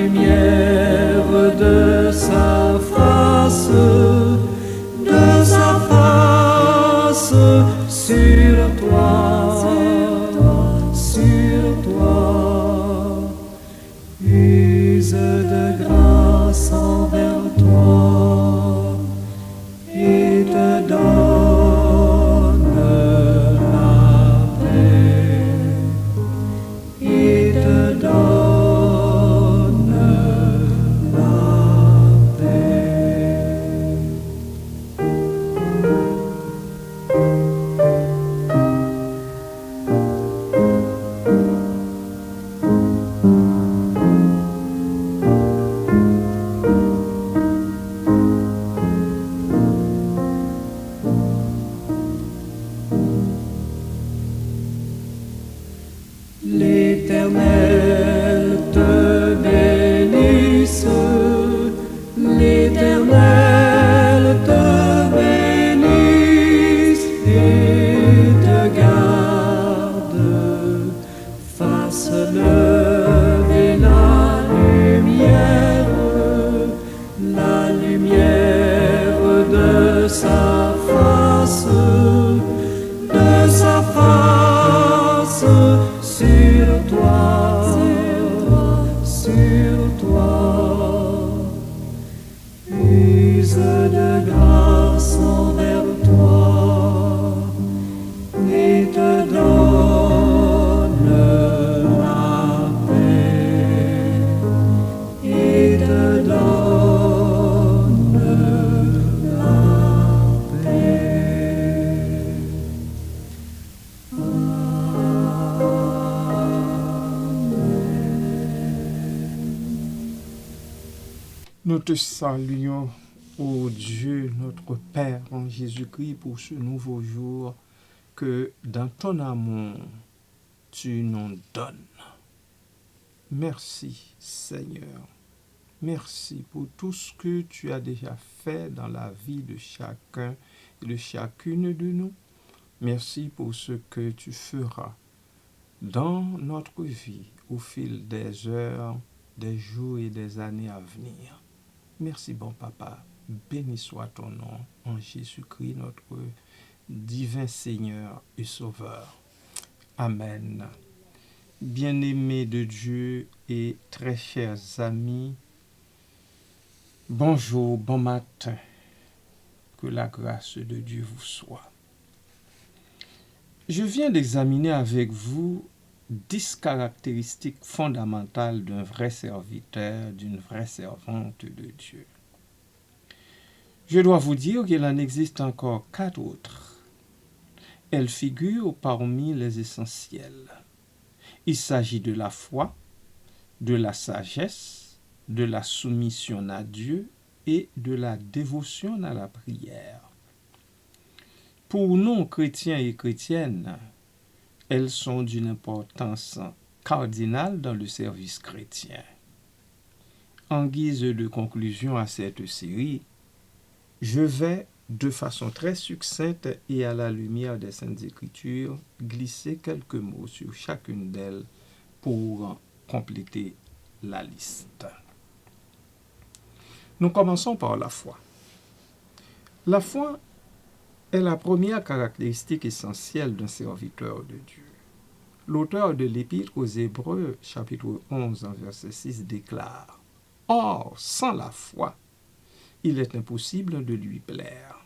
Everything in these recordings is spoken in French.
lumière de sa face sur toi, use de grâce envers toi et te donne la paix, et te donne la paix. L'Éternel te bénisse, l'Éternel te bénisse et te garde, fasse lever la lumière de sa face sur toi, use de grâce envers toi et te donne la paix, et te donne la paix. Nous te saluons, ô Dieu, notre Père en Jésus-Christ, pour ce nouveau jour que dans ton amour, tu nous donnes. Merci, Seigneur. Merci pour tout ce que tu as déjà fait dans la vie de chacun et de chacune de nous. Merci pour ce que tu feras dans notre vie au fil des heures, des jours et des années à venir. Merci, bon Papa. Béni soit ton nom en Jésus-Christ, notre divin Seigneur et Sauveur. Amen. Bien-aimés de Dieu et très chers amis, bonjour, bon matin. Que la grâce de Dieu vous soit. Je viens d'examiner avec vous 10 caractéristiques fondamentales d'un vrai serviteur, d'une vraie servante de Dieu. Je dois vous dire qu'il en existe encore 4 autres. Elles figurent parmi les essentielles. Il s'agit de la foi, de la sagesse, de la soumission à Dieu et de la dévotion à la prière. Pour nous, chrétiens et chrétiennes, elles sont d'une importance cardinale dans le service chrétien. En guise de conclusion à cette série, je vais, de façon très succincte et à la lumière des Saintes Écritures, glisser quelques mots sur chacune d'elles pour compléter la liste. Nous commençons par la foi. La foi est la première caractéristique essentielle d'un serviteur de Dieu. L'auteur de l'Épître aux Hébreux, chapitre 11, verset 6, déclare « Or, sans la foi, il est impossible de lui plaire,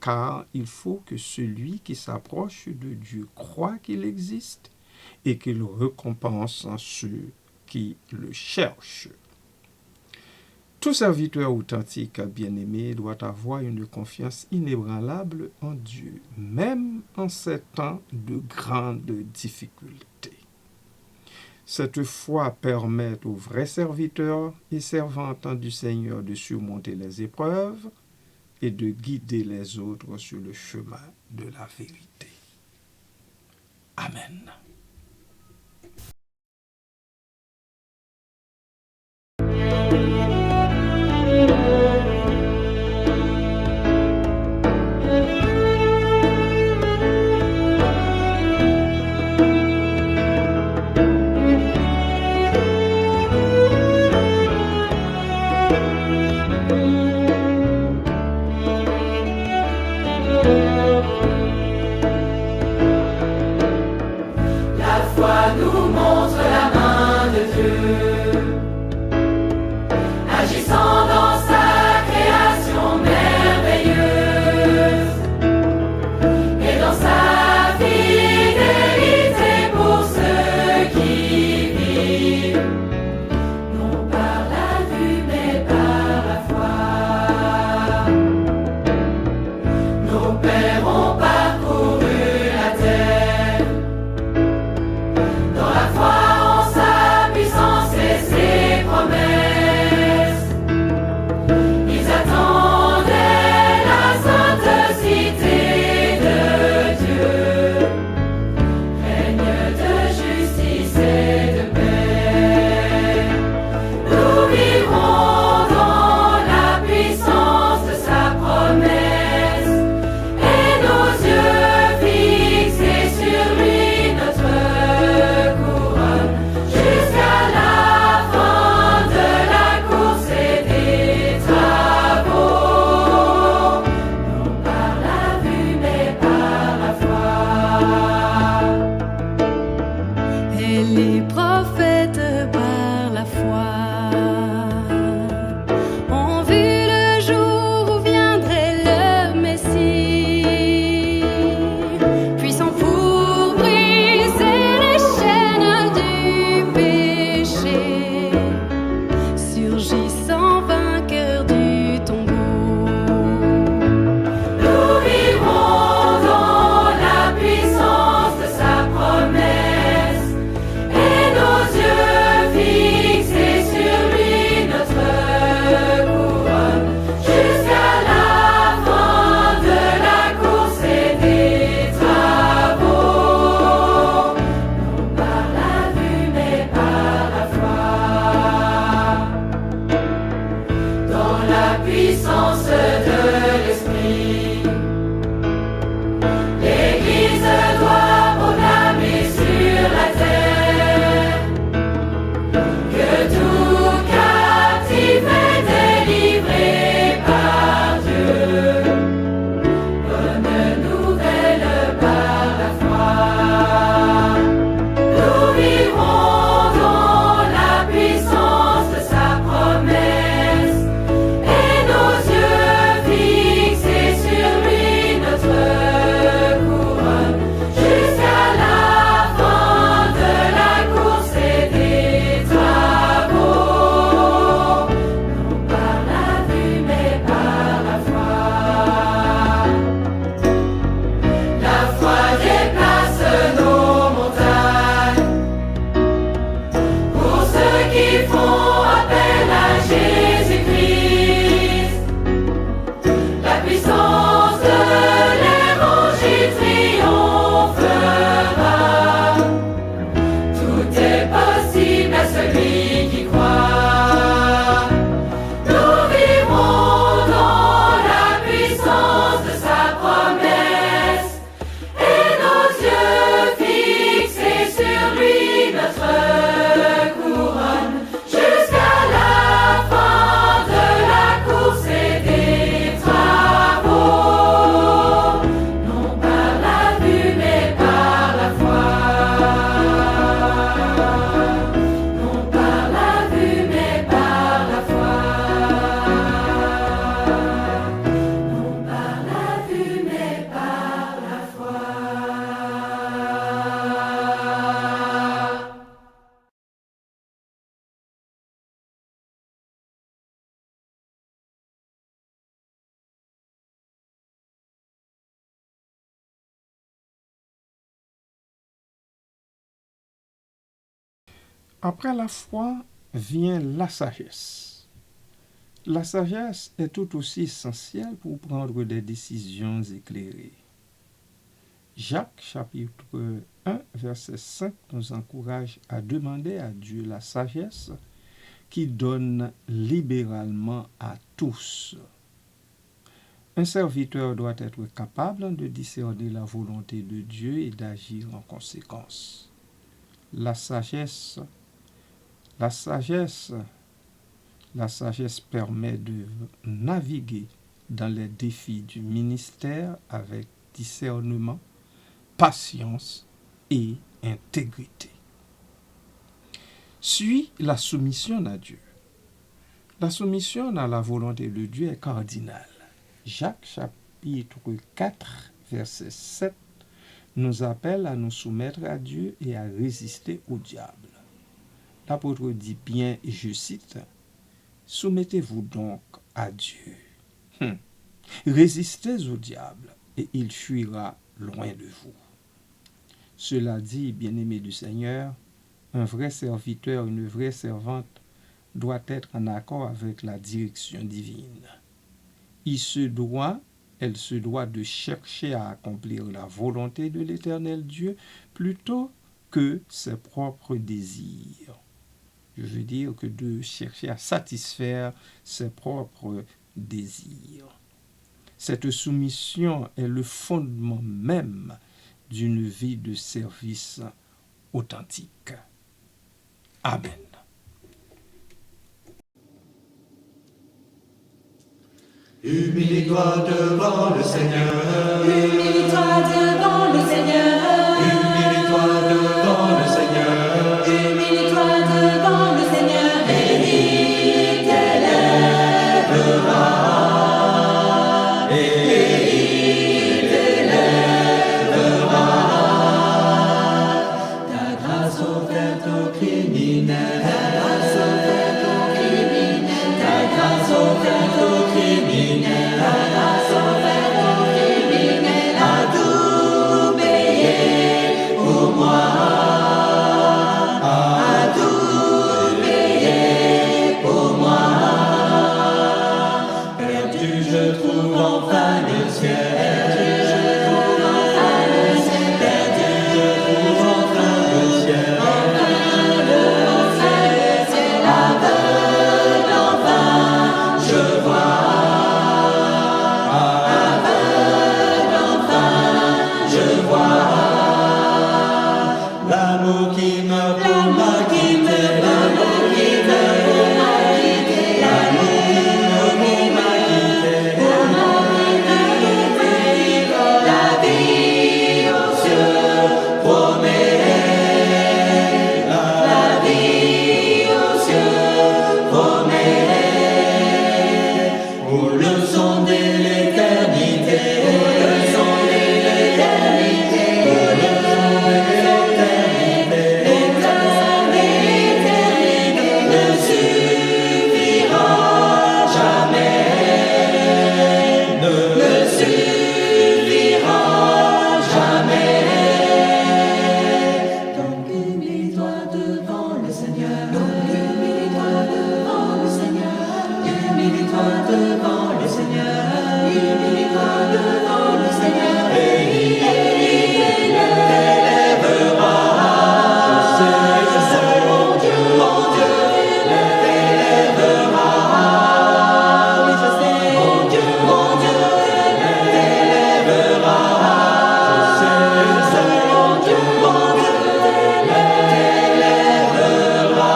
car il faut que celui qui s'approche de Dieu croit qu'il existe et qu'il récompense ceux qui le cherchent. » Tout serviteur authentique, bien-aimé, doit avoir une confiance inébranlable en Dieu, même en ces temps de grandes difficultés. Cette foi permet aux vrais serviteurs et servantes du Seigneur de surmonter les épreuves et de guider les autres sur le chemin de la vérité. Amen. nous montre la main de Dieu, agissant dans sa création merveilleuse et dans sa fidélité pour ceux qui vivent, non par la vue mais par la foi. Nos pères ont parcouru la terre dans la foi en sa puissance et ses promesses. Ils attendaient la sainte cité de Dieu, règne de justice et de paix. Nous vivrons dans la puissance de sa promesse et nos yeux fixés sur lui, notre couronne, jusqu'à la fin de la course et des travaux, non par la vue mais par la foi. Et les prophètes par la foi ont vu le jour où viendrait le Messie, puissant pour briser les chaînes du péché, surgissant vainqueur du tombeau. Nous vivrons dans la puissance de sa promesse et nos yeux fixés sur lui, notre couronne, jusqu'à la fin de la course et des travaux, non par la vue mais par la foi. Dans la puissance de l'Esprit, l'Église doit proclamer sur la terre que tout captif est délivré par Dieu. Bonne nouvelle par la foi. Nous vivrons dans la puissance de sa promesse et nos yeux fixés sur lui, notre couronne, jusqu'à la fin de la course et des travaux, non par la vue mais par la foi. La foi déplace nos montagnes pour ceux qui font appel à Jésus-Christ. La puissance de l'Évangile triomphera. Tout est possible à celui qui croit. Nous vivrons dans la puissance de sa promesse et nos yeux fixés sur lui, notre couronne, jusqu'à la fin de la course et des travaux, non par la vue mais par la foi. Non par la vue mais par la foi. Non par la vue mais par la foi. Après la foi vient la sagesse. La sagesse est tout aussi essentielle pour prendre des décisions éclairées. Jacques chapitre 1 verset 5 nous encourage à demander à Dieu la sagesse qui donne libéralement à tous. Un serviteur doit être capable de discerner la volonté de Dieu et d'agir en conséquence. La sagesse permet de naviguer dans les défis du ministère avec discernement, patience et intégrité. suit la soumission à Dieu. La soumission à la volonté de Dieu est cardinale. Jacques chapitre 4, verset 7 nous appelle à nous soumettre à Dieu et à résister au diable. L'apôtre dit bien, et je cite, « Soumettez-vous donc à Dieu. Résistez au diable et il fuira loin de vous. » Cela dit, bien-aimé du Seigneur, un vrai serviteur, une vraie servante doit être en accord avec la direction divine. Elle se doit de chercher à accomplir la volonté de l'Éternel Dieu plutôt que ses propres désirs. Je veux dire que de chercher à satisfaire ses propres désirs. Cette soumission est le fondement même d'une vie de service authentique. Amen. Humilie-toi devant le Seigneur. Humilie-toi devant le Seigneur. Humilie-toi devant le Seigneur. Humilie-toi devant le Seigneur. Et il t'élèvera. Et il t'élèvera. Ta grâce offerte aux criminels. Ta grâce offerte aux criminels. Ta grâce offerte aux criminels. Ta grâce offerte aux criminels. A tout payé pour moi. A tout payé pour moi. Perdu, je trouve enfin le ciel. Perdu, je trouve enfin le ciel. Perdu, je trouve enfin le ciel. Enfin le ciel. Aveugle, enfin je vois. Aveugle, enfin je vois. L'amour qui me pour m'a quitté. L'amour qui me pour m'a quitté. L'amour qui me pour m'a quitté. L'amour qui me pour la vie aux cieux promet. La vie aux cieux promet. Pour le sonder l'éternité. Pour le sonder l'éternité. Pour le sonder l'éternité. L'éternité ne suffira jamais. Ne suffira jamais. Donc humilie-toi devant le Seigneur. Donc humilie-toi devant le Seigneur. Humilie-toi devant le Seigneur. Humilie-toi devant le Seigneur. Et il t'élèvera. Je sais que c'est mon Dieu t'élèvera. Oui, je sais, mon Dieu t'élèvera. Je sais que c'est mon Dieu t'élèvera.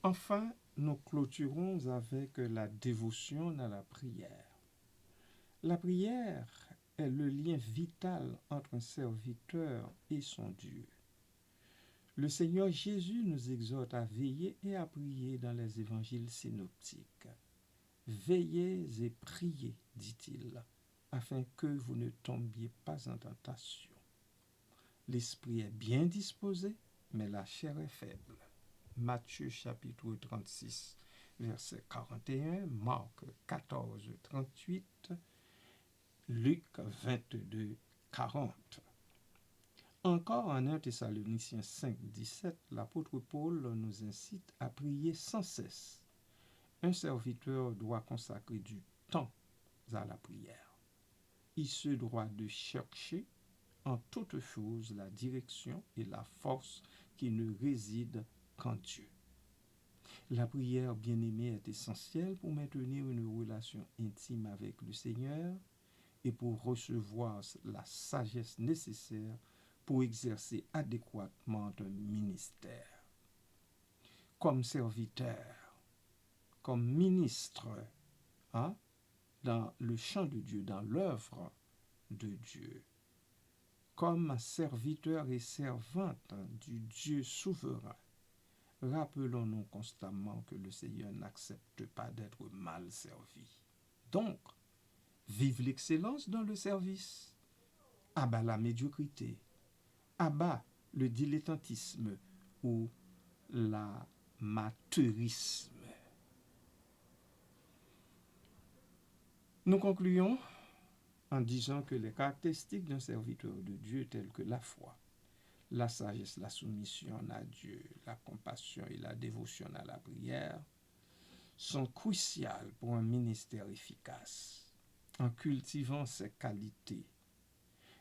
Enfin, nous clôturons avec la dévotion à la prière. La prière est le lien vital entre un serviteur et son Dieu. Le Seigneur Jésus nous exhorte à veiller et à prier dans les évangiles synoptiques. Veillez et priez, dit-il, afin que vous ne tombiez pas en tentation. L'esprit est bien disposé, mais la chair est faible. Matthieu chapitre 36, verset 41, Marc 14, 38, Luc 22, 40. Encore en 1 Thessaloniciens 5, 17, l'apôtre Paul nous incite à prier sans cesse. Un serviteur doit consacrer du temps à la prière. Il se doit de chercher en toute chose la direction et la force qui ne résident qu'en Dieu. La prière, bien-aimée, est essentielle pour maintenir une relation intime avec le Seigneur et pour recevoir la sagesse nécessaire pour exercer adéquatement un ministère. Comme serviteur, comme ministre, dans le champ de Dieu, dans l'œuvre de Dieu. Comme serviteurs et servantes du Dieu souverain, rappelons-nous constamment que le Seigneur n'accepte pas d'être mal servi. Donc, vive l'excellence dans le service. Abat la médiocrité. Abat le dilettantisme ou l'amateurisme. Nous concluons en disant que les caractéristiques d'un serviteur de Dieu telles que la foi, la sagesse, la soumission à Dieu, la compassion et la dévotion à la prière sont cruciales pour un ministère efficace. En cultivant ces qualités,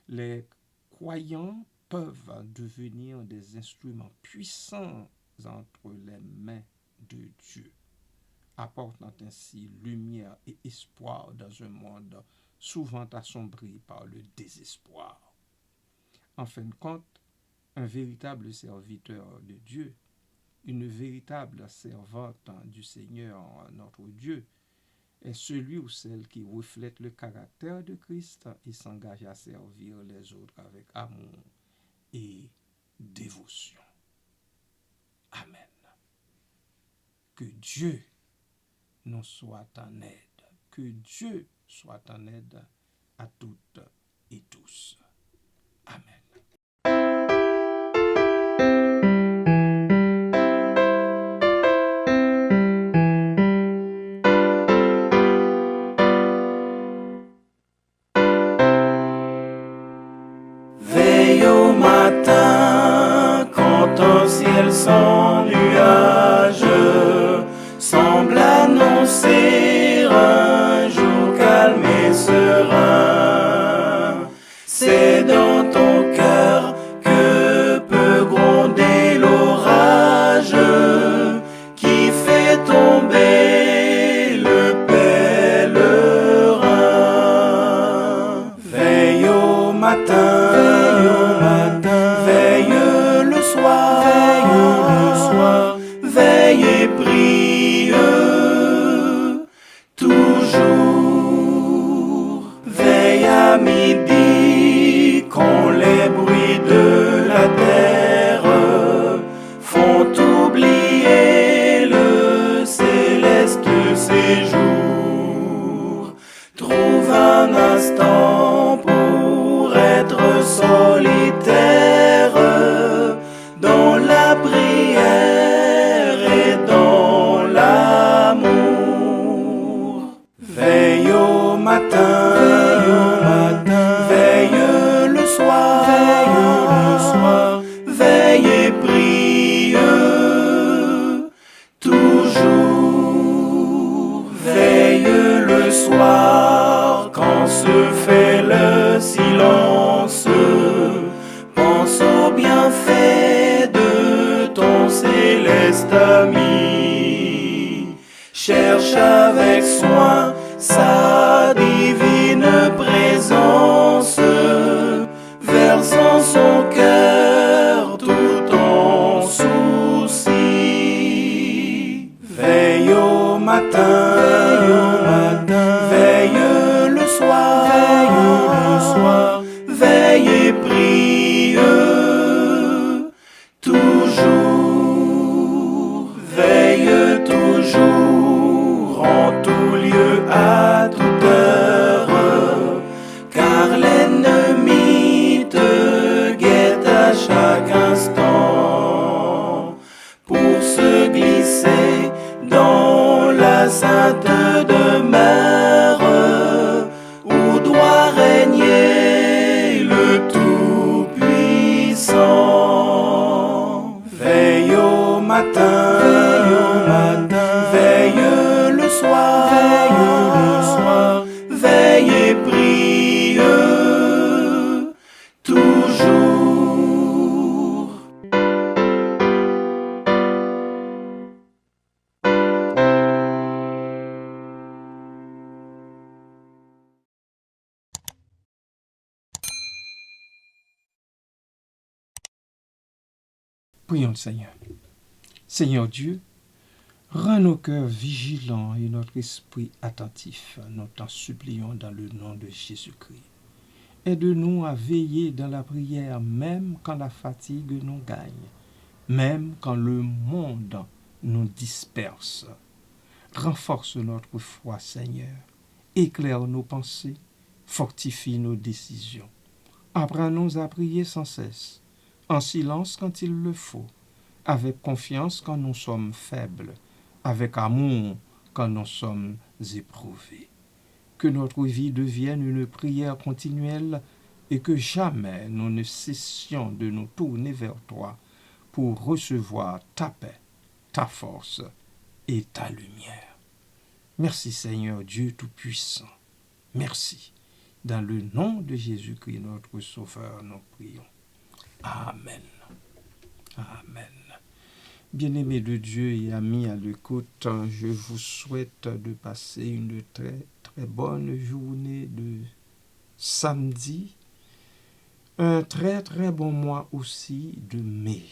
les croyants peuvent devenir des instruments puissants entre les mains de Dieu, apportant ainsi lumière et espoir dans un monde souvent assombri par le désespoir. En fin de compte, un véritable serviteur de Dieu, une véritable servante du Seigneur notre Dieu, est celui ou celle qui reflète le caractère de Christ et s'engage à servir les autres avec amour et dévotion. Amen. Que Dieu nous soit en aide. Que Dieu soit en aide à toutes et tous. Amen. Veille au matin, quand un ciel sans nuages semble annoncer un jour calme et serein. C'est dans ton cœur que peut gronder l'orage qui fait tomber le pèlerin. Veille au matin, veille le soir, veille et prie toujours. Veille à midi quand les bruits de la terre font oublier le céleste séjour. Trouve un instant pour être solitaire dans la prière et dans l'amour. Veille au matin, veille le soir, veille et prie toujours. Veille le soir quand se fait le silence. Pense au bienfait de ton céleste ami. Cherche avec soin sa divine présence, versant son cœur tout en souci. Veille au matin, veille le soir, veille et prie toujours. Veille toujours en tout lieu, à toute heure, car l'ennemi te guette à chaque instant pour se glisser dans la sainte demeure où doit régner le Tout-Puissant. Veille au matin, veille le soir, veille et prie toujours. Prions le Seigneur. Seigneur Dieu, rends nos cœurs vigilants et notre esprit attentif. Nous t'en supplions dans le nom de Jésus-Christ. Aide-nous à veiller dans la prière, même quand la fatigue nous gagne, même quand le monde nous disperse. Renforce notre foi, Seigneur. Éclaire nos pensées, fortifie nos décisions. Apprends-nous à prier sans cesse, en silence quand il le faut, avec confiance quand nous sommes faibles, avec amour quand nous sommes éprouvés. Que notre vie devienne une prière continuelle et que jamais nous ne cessions de nous tourner vers toi pour recevoir ta paix, ta force et ta lumière. Merci Seigneur Dieu Tout-Puissant. Merci. Dans le nom de Jésus-Christ, notre Sauveur, nous prions. Amen. Amen. Bien-aimés de Dieu et amis à l'écoute, je vous souhaite de passer une très bonne journée de samedi, un très bon mois aussi de mai.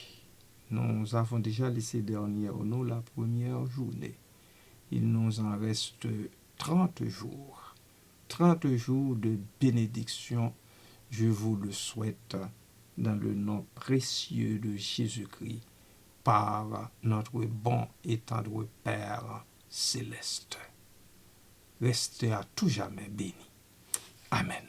Nous avons déjà laissé derrière nous la première journée. Il nous en reste 30 jours. 30 jours de bénédiction, je vous le souhaite dans le nom précieux de Jésus-Christ, par notre bon et tendre Père céleste. Restez à tout jamais bénis. Amen.